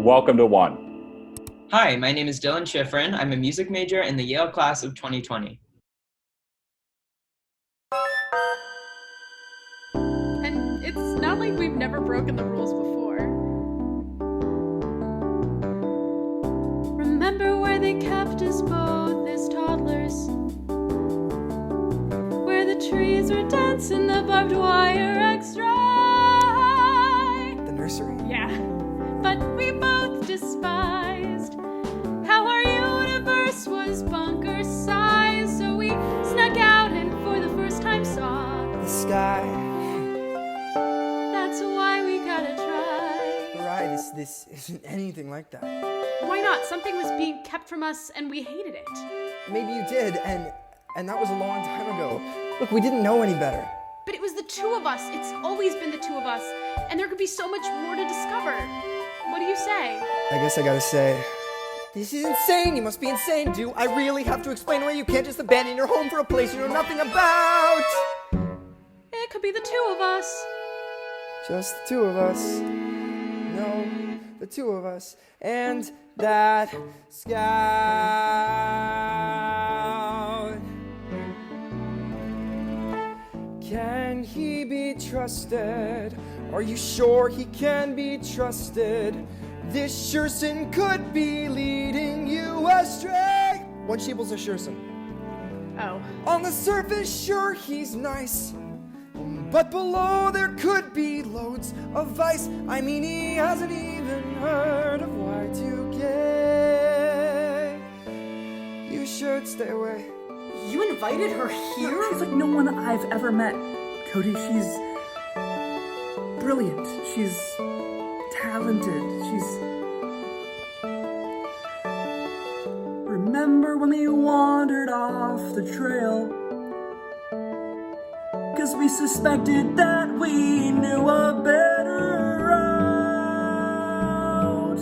Welcome to One. Hi, my name is Dylan Schifrin. I'm a music major in the Yale class of 2020. And it's not like we've never broken the rules before. Remember where they kept us both as toddlers? Where the trees were dancing the barbed wire extra. The nursery? Yeah, but we both despised how our universe was bunker size. So we snuck out and for the first time saw The sky. That's why we gotta try. Right, this isn't anything like that. Why not? Something was being kept from us and we hated it. Maybe you did, and that was a long time ago. Look, we didn't know any better. But it was the two of us. It's always been the two of us. And there could be so much more to discover. What do you say? I guess I gotta say, this is insane. You must be insane. Do I really have to explain why you can't just abandon your home for a place you know nothing about? It could be the two of us. Just the two of us. No, the two of us. And that scout. Can he be trusted? Are you sure he can be trusted? This Schurson could be leading you astray. What sheeple's a Schurson? Oh. On the surface, sure, he's nice. But below there could be loads of vice. I mean, he hasn't even heard of Y2K. You should stay away. You invited her here? She's like no one I've ever met, Cody. She's brilliant. She's talented. Remember when we wandered off the trail? 'Cause we suspected that we knew a better route.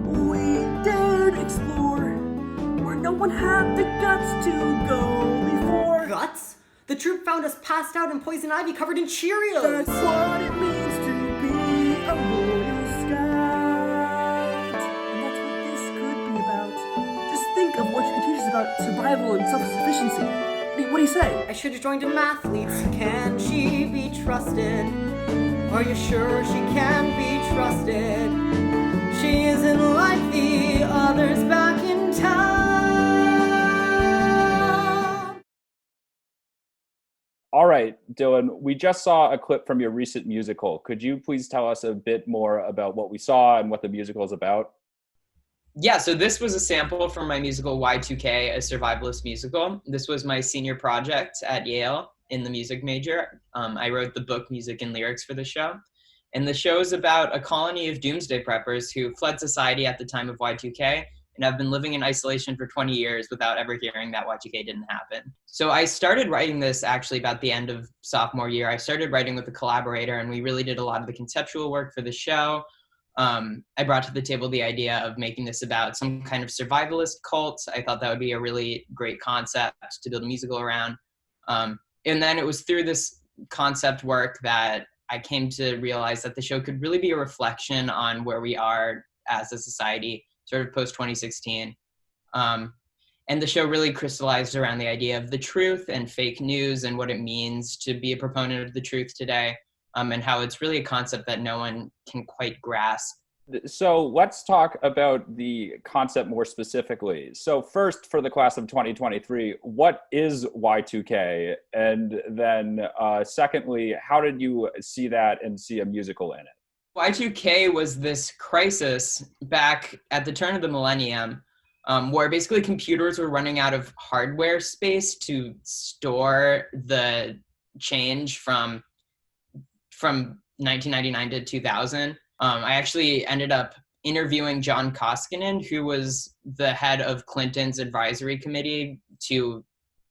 We dared explore where no one had the guts to go before. Guts? The troop found us passed out in poison ivy covered in Cheerios. That's what it means to be a loyal scout. And that's what this could be about. Just think of what you could teach us about survival and self-sufficiency. What do you say? I should have joined an athletes. Can she be trusted? Are you sure she can be trusted? She isn't like the others back in town. All right, Dylan, we just saw a clip from your recent musical. Could you please tell us a bit more about what we saw and what the musical is about? Yeah, so this was a sample from my musical Y2K, a Survivalist Musical. This was my senior project at Yale in the music major. I wrote the book, music, and lyrics for the show. And the show is about a colony of doomsday preppers who fled society at the time of Y2K and have been living in isolation for 20 years without ever hearing that Y2K didn't happen. So I started writing this actually about the end of sophomore year. I started writing with a collaborator, and we really did a lot of the conceptual work for the show. I brought to the table the idea of making this about some kind of survivalist cult. I thought that would be a really great concept to build a musical around. And then it was through this concept work that I came to realize that the show could really be a reflection on where we are as a society, sort of post-2016. And the show really crystallized around the idea of the truth and fake news and what it means to be a proponent of the truth today. And how it's really a concept that no one can quite grasp. So let's talk about the concept more specifically. So first, for the class of 2023, what is Y2K? And then secondly, how did you see that and see a musical in it? Y2K was this crisis back at the turn of the millennium where basically computers were running out of hardware space to store the change from 1999 to 2000. I actually ended up interviewing John Koskinen, who was the head of Clinton's advisory committee to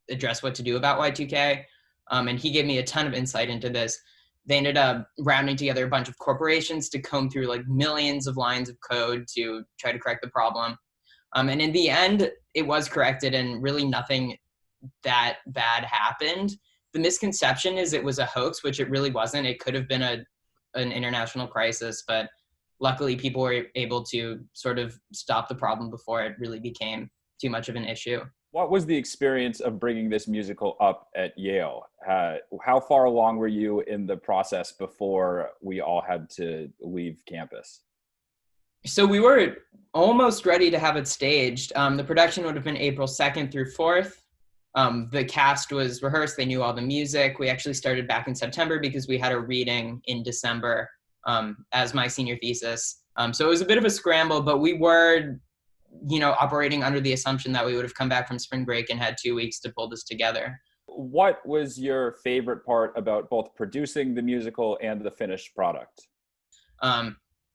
address what to do about Y2K. And he gave me a ton of insight into this. They ended up rounding together a bunch of corporations to comb through like millions of lines of code to try to correct the problem. And in the end, it was corrected and really nothing that bad happened. The misconception is it was a hoax, which it really wasn't. It could have been an international crisis, but luckily people were able to sort of stop the problem before it really became too much of an issue. What was the experience of bringing this musical up at Yale? How far along were you in the process before we all had to leave campus? So we were almost ready to have it staged. The production would have been April 2nd through 4th. The cast was rehearsed. They knew all the music. We actually started back in September because we had a reading in December as my senior thesis. So it was a bit of a scramble, but we were, operating under the assumption that we would have come back from spring break and had 2 weeks to pull this together. What was your favorite part about both producing the musical and the finished product?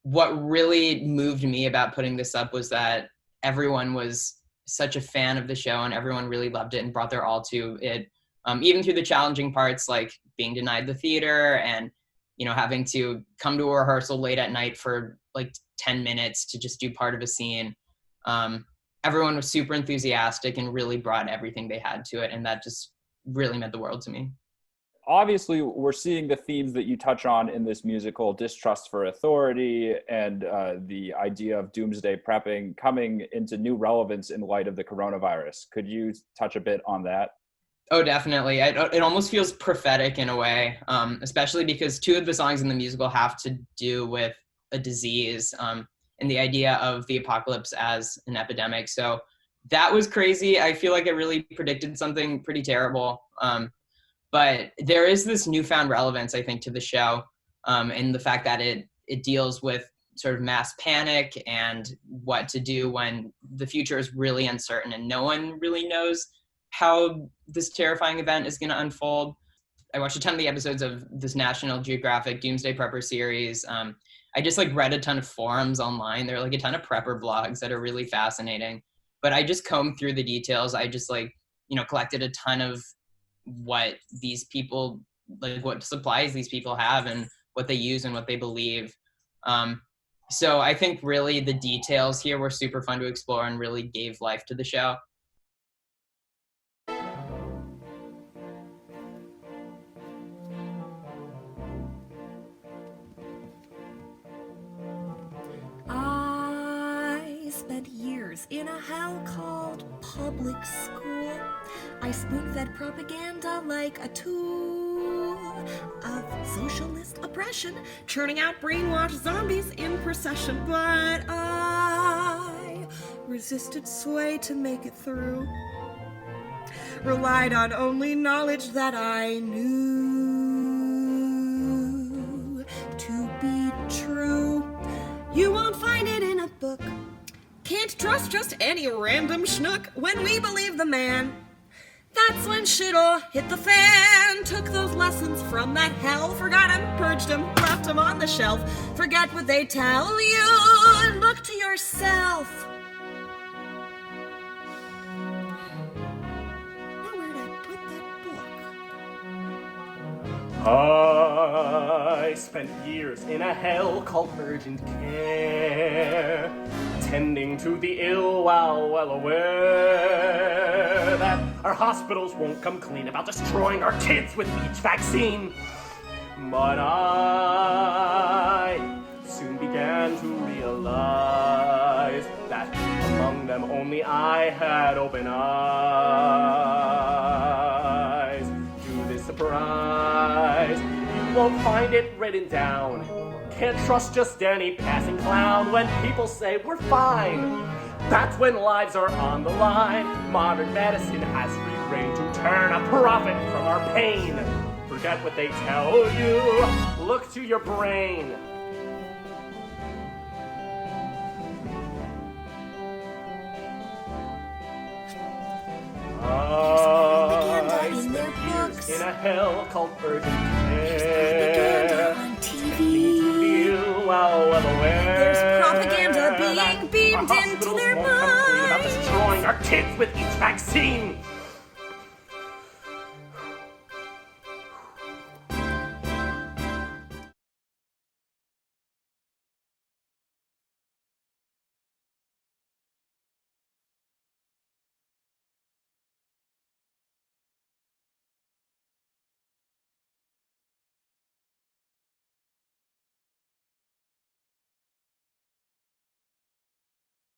What really moved me about putting this up was that everyone was such a fan of the show and everyone really loved it and brought their all to it. Even through the challenging parts like being denied the theater and, having to come to a rehearsal late at night for like 10 minutes to just do part of a scene. Everyone was super enthusiastic and really brought everything they had to it. And that just really meant the world to me. Obviously, we're seeing the themes that you touch on in this musical, distrust for authority and the idea of doomsday prepping coming into new relevance in light of the coronavirus. Could you touch a bit on that? Oh, definitely. It almost feels prophetic in a way, especially because 2 of the songs in the musical have to do with a disease and the idea of the apocalypse as an epidemic. So that was crazy. I feel like it really predicted something pretty terrible. But there is this newfound relevance, I think, to the show and the fact that it deals with sort of mass panic and what to do when the future is really uncertain and no one really knows how this terrifying event is going to unfold. I watched a ton of the episodes of this National Geographic Doomsday Prepper series. I just read a ton of forums online. There are a ton of prepper blogs that are really fascinating. But I just combed through the details. I just collected a ton of what these people, what supplies these people have and what they use and what they believe. So I think really the details here were super fun to explore and really gave life to the show. I spent years in a hell called public school. I spoon-fed propaganda like a tool of socialist oppression, churning out brainwashed zombies in procession. But I resisted sway to make it through, relied on only knowledge that I knew to be true. You won't find it in a book. Can't trust just any random schnook. When we believe the man, that's when shit all hit the fan. Took those lessons from that hell, forgot him, purged him, left him on the shelf. Forget what they tell you and look to yourself. Now where'd I put that book? I spent years in a hell called urgent care, tending to the ill while well aware that our hospitals won't come clean about destroying our kids with each vaccine. But I soon began to realize that among them only I had open eyes. To this surprise, you won't find it written down. Can't trust just any passing clown. When people say we're fine, that's when lives are on the line. Modern medicine has free reign to turn a profit from our pain. Forget what they tell you, look to your brain. I spent years in a hell called urgent care. On TV. Well aware. There's propaganda being beamed into their minds. About destroying our kids with each vaccine.